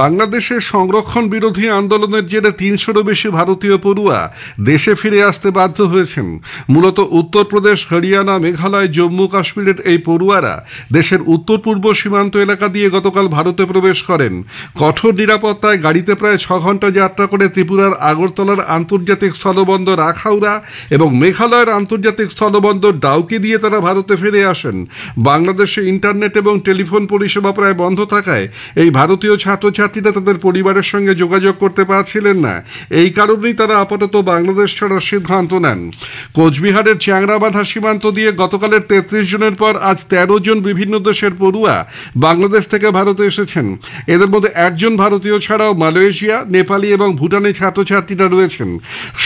বাংলাদেশের সংরক্ষণ বিরোধী আন্দোলনের জেরে ৩০০-রও বেশি ভারতীয় পড়ুয়া দেশে ফিরে আসতে বাধ্য হয়েছেন। মূলত উত্তরপ্রদেশ, হরিয়ানা, মেঘালয়, জম্মু কাশ্মীরের এই পড়ুয়ারা দেশের উত্তর পূর্ব সীমান্ত এলাকা দিয়ে গতকাল ভারতে প্রবেশ করেন। কঠোর নিরাপত্তায় গাড়িতে প্রায় ৬ ঘন্টা যাত্রা করে ত্রিপুরার আগরতলার আন্তর্জাতিক স্থলবন্দর আখাউড়া এবং মেঘালয়ের আন্তর্জাতিক স্থলবন্দর ডাউকি দিয়ে তারা ভারতে ফিরে আসেন। বাংলাদেশে ইন্টারনেট এবং টেলিফোন পরিষেবা প্রায় বন্ধ থাকায় এই ভারতীয় ছাত্রছাত্রীরা তাদের পরিবারের সঙ্গে যোগাযোগ করতে পারছিলেন না। এই কারণেই তারা আপাতত বাংলাদেশ ছাড়ার সিদ্ধান্ত নেন। কোচবিহারের চ্যাংরাবাঁধা সীমান্ত দিয়ে গতকালের ৩৩ জনের পর আজ ১৩ জন বিভিন্ন দেশের পড়ুয়া বাংলাদেশ থেকে ভারতে এসেছেন। এদের মধ্যে একজন ভারতীয় ছাড়াও মালয়েশিয়া, নেপালি এবং ভুটানি ছাত্রছাত্রীরা রয়েছেন।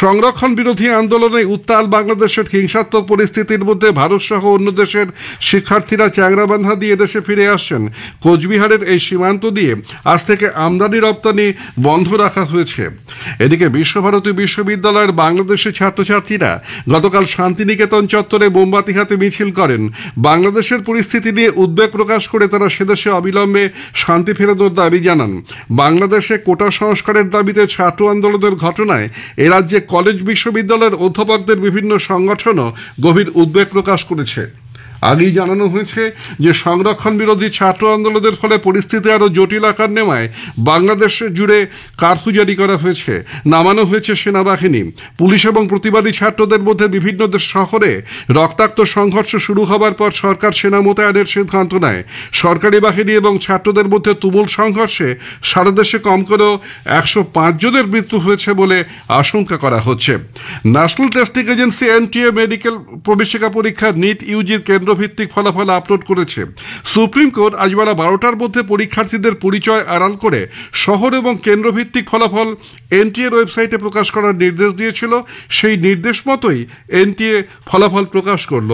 সংরক্ষণ বিরোধী আন্দোলনে উত্তাল বাংলাদেশের হিংসাত্মক পরিস্থিতির মধ্যে ভারত সহ অন্য দেশের শিক্ষার্থীরা চ্যাংরাবাঁধা দিয়ে দেশে ফিরে আসছেন। কোচবিহারের এই সীমান্ত দিয়ে আজ থেকে আমদানি রপ্তানি বন্ধ রাখা হয়েছে। এদিকে বিশ্বভারতী বিশ্ববিদ্যালয়ের বাংলাদেশি ছাত্রছাত্রীরা গতকাল শান্তিনিকেতন চত্বরে মোমবাতি হাতে মিছিল করেন। বাংলাদেশের পরিস্থিতি নিয়ে উদ্বেগ প্রকাশ করে তারা সেদেশে অবিলম্বে শান্তি ফেরানোর দাবি জানান। বাংলাদেশে কোটা সংস্কারের দাবিতে ছাত্র আন্দোলনের ঘটনায় এ রাজ্যে কলেজ বিশ্ববিদ্যালয়ের অধ্যাপকদের বিভিন্ন সংগঠনও গভীর উদ্বেগ প্রকাশ করেছে। আগেই জানানো হয়েছে যে সংরক্ষণ বিরোধী ছাত্র আন্দোলনের ফলে পরিস্থিতি আরও জটিল আকার নেওয়ায় বাংলাদেশ জুড়ে কারফিউ জারি করা হয়েছে, নামানো হয়েছে সেনাবাহিনী। পুলিশ এবং প্রতিবাদী ছাত্রদের মধ্যে বিভিন্ন শহরে রক্তাক্ত সংঘর্ষ শুরু হবার পর সরকার সেনা মোতায়েনের সিদ্ধান্ত নেয়। সরকারি বাহিনী এবং ছাত্রদের মধ্যে তুমুল সংঘর্ষে সারা দেশে কম করেও ১০৫ জনের মৃত্যু হয়েছে বলে আশঙ্কা করা হচ্ছে। National testing agency NTA medical প্রবেশিকা পরীক্ষা নিট ইউজির কেন্দ্রভিত্তিক ফলাফল আপলোড করেছে। সুপ্রিম কোর্ট আজ বেলা ১২টার মধ্যে পরীক্ষার্থীদের পরিচয় আড়াল করে শহর এবং কেন্দ্রভিত্তিক ফলাফল এনটিএর ওয়েবসাইটে প্রকাশ করার নির্দেশ দিয়েছিল। সেই নির্দেশ মতোই এনটিএ ফলাফল প্রকাশ করল।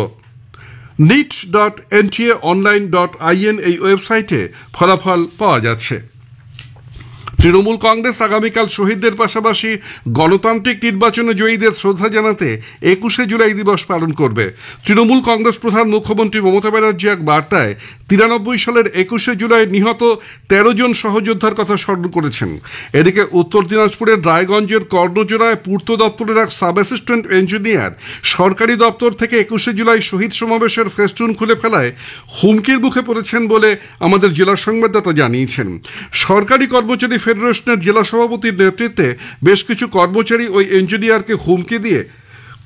nit.ntaonline.in এই ওয়েবসাইটে ফলাফল পাওয়া যাচ্ছে। তৃণমূল কংগ্রেস আগামীকাল শহীদদের পাশাপাশি গণতান্ত্রিক নির্বাচনে জয়ীদের শ্রদ্ধা জানাতে ২১শে জুলাই দিবস পালন করবে। তৃণমূল কংগ্রেস প্রধান মুখ্যমন্ত্রী মমতা ব্যানার্জি এক বার্তায় ৯৩ সালের ২১শে জুলাই নিহত ১৩ জন সহযোদ্ধার কথা স্মরণ করেছেন। এদিকে উত্তর দিনাজপুরের রায়গঞ্জের কর্ণজোড়ায় পূর্ত দপ্তরের এক সাব অ্যাসিস্ট্যান্ট ইঞ্জিনিয়ার সরকারি দপ্তর থেকে ২১শে জুলাই শহীদ সমাবেশের ফেস্টুন খুলে ফেলায় হুমকির মুখে পড়েছেন বলে আমাদের জেলা সংবাদদাতা জানিয়েছেন। সরকারি কর্মচারী ফেডারেশনের জেলা সভাপতির নেতৃত্বে বেশ কিছু কর্মচারী ওই ইঞ্জিনিয়ারকে হুমকি দিয়ে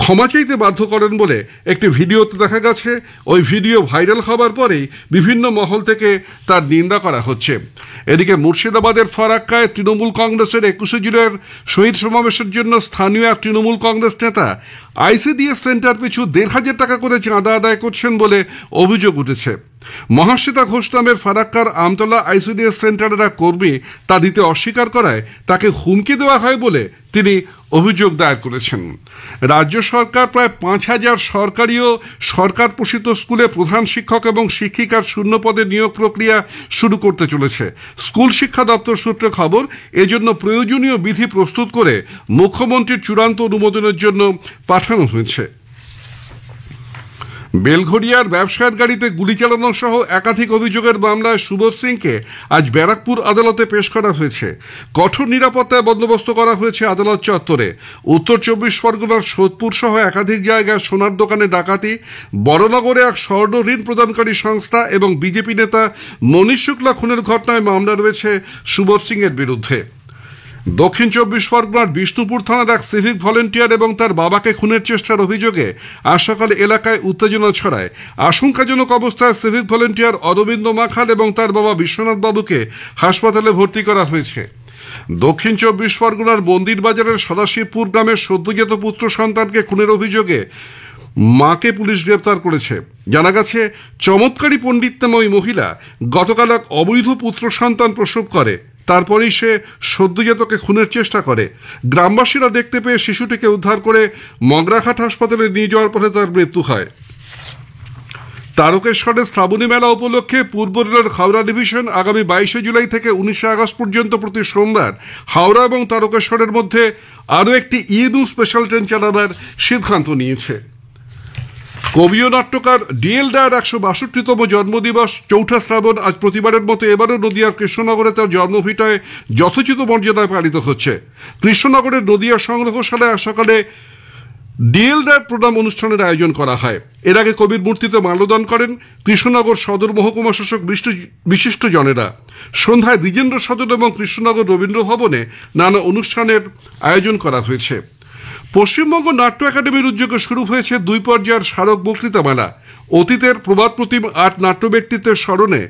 ক্ষমা চাইতে বাধ্য করেন বলে একটি ভিডিওতে দেখা গেছে। ওই ভিডিও ভাইরাল হবার পরেই বিভিন্ন মহল থেকে তার নিন্দা করা হচ্ছে। এদিকে মুর্শিদাবাদের ফারাক্কায় তৃণমূল কংগ্রেসের ২১শে জুলাইয়ের শহীদ সমাবেশের জন্য স্থানীয় এক তৃণমূল কংগ্রেস নেতা আইসিডিএস সেন্টার পিছু ১৫০০ টাকা করে চাঁদা আদায় করছেন বলে অভিযোগ উঠেছে। মহাশ্বেতা ঘোষ নামের ফারাক্কার আমতলা আইসিডিএস সেন্টারের এক কর্মী তা দিতে অস্বীকার করায় তাকে হুমকি দেওয়া হয় বলে তিনি অভিযোগ দায়ের করেছেন। রাজ্য সরকার প্রায় ৫,০০০ সরকারি ও সরকার পোষিত স্কুলে প্রধান শিক্ষক এবং শিক্ষিকার শূন্য পদে নিয়োগ প্রক্রিয়া শুরু করতে চলেছে। স্কুল শিক্ষা দপ্তর সূত্রে খবর, এজন্য প্রয়োজনীয় বিধি প্রস্তুত করে মুখ্যমন্ত্রীর চূড়ান্ত অনুমোদনের জন্য পাঠানো হয়েছে। বেলঘরিয়ার ব্যবসায়ের গাড়িতে গুলি চালানো সহ একাধিক অভিযোগের মামলায় সুবোধ সিংকে আজ ব্যারাকপুর আদালতে পেশ করা হয়েছে। কঠোর নিরাপত্তায় বন্দোবস্ত করা হয়েছে আদালত চত্বরে। উত্তর ২৪ পরগনার সোদপুর সহ একাধিক জায়গায় সোনার দোকানে ডাকাতি, বড়নগরে এক স্বর্ণ ঋণ প্রদানকারী সংস্থা এবং বিজেপি নেতা মনীষ শুক্লা খুনের ঘটনায় মামলা রয়েছে সুবোধ সিংয়ের বিরুদ্ধে। দক্ষিণ ২৪ পরগনার বিষ্ণুপুর থানার এক সিভিক ভলেন্টিয়ার এবং তার বাবাকে খুনের চেষ্টার অভিযোগে আজ সকালে এলাকায় উত্তেজনা ছড়ায়। আশঙ্কাজনক অবস্থায় সিভিক ভলেন্টিয়ার অরবিন্দ মাখাল এবং তার বাবা বিশ্বনাথ বাবুকে হাসপাতালে ভর্তি করা হয়েছে। দক্ষিণ ২৪ পরগনার মন্দির বাজারের সদাশিবপুর গ্রামের সদ্যজাত পুত্র সন্তানকে খুনের অভিযোগে মাকে পুলিশ গ্রেপ্তার করেছে। জানা গেছে, চমৎকারী পণ্ডিত নামে ওই মহিলা গতকাল এক অবৈধ পুত্র সন্তান প্রসব করে। তারপরেই সে সদ্যজাতকে খুনের চেষ্টা করে। গ্রামবাসীরা দেখতে পেয়ে শিশুটিকে উদ্ধার করে মগরাঘাট হাসপাতালে নিয়ে যাওয়ার পরে তার মৃত্যু হয়। তারকেশ্বরের শ্রাবণী মেলা উপলক্ষে পূর্ব রেলের হাওড়া ডিভিশন আগামী ২২শে জুলাই থেকে ১৯শে আগস্ট পর্যন্ত প্রতি সোমবার হাওড়া এবং তারকেশ্বরের মধ্যে আরও একটি ইএনইউ স্পেশাল ট্রেন চালানোর সিদ্ধান্ত নিয়েছে। কবি ও নাট্যকার ডিএল রায়ের ১৬২তম জন্মদিবস ৪ঠা শ্রাবণ আজ প্রতিবারের মতো এবারও নদিয়ার কৃষ্ণনগরে তার জন্মভিটায় যথোচিত মর্যাদায় পালিত হচ্ছে। কৃষ্ণনগরের নদিয়া সংগ্রহশালায় আজ সকালে ডিএল রায়ের প্রণাম অনুষ্ঠানের আয়োজন করা হয়। এর আগে কবির মূর্তিতে মাল্যদান করেন কৃষ্ণনগর সদর মহকুমা শাসক বিশিষ্ট জনেরা। সন্ধ্যায় দ্বিজেন্দ্র সদন এবং কৃষ্ণনগর রবীন্দ্র ভবনে নানা অনুষ্ঠানের আয়োজন করা হয়েছে। পশ্চিমবঙ্গ নাট্য একাডেমির উদ্যোগে শুরু হয়েছে ২ পর্যায়ের স্মারক বক্তৃতা মেলা। অতীতের প্রবাদ প্রতিম ৮ নাট্য ব্যক্তিত্বের স্মরণে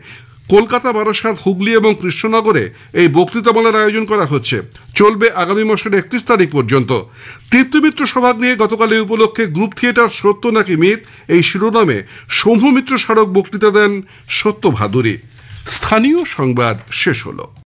কলকাতা, বারাসাত, হুগলি এবং কৃষ্ণনগরে এই বক্তৃতা মেলার আয়োজন করা হচ্ছে। চলবে আগামী মাসের ৩১ তারিখ পর্যন্ত। তৃপ্তিমিত্র সভাগ নিয়ে গতকাল এই উপলক্ষে গ্রুপ থিয়েটার সত্য নাকি মিথ এই শিরোনামে সৌম্য মিত্র স্মারক বক্তৃতা দেন সত্য ভাদুরী। স্থানীয় সংবাদ শেষ হলো।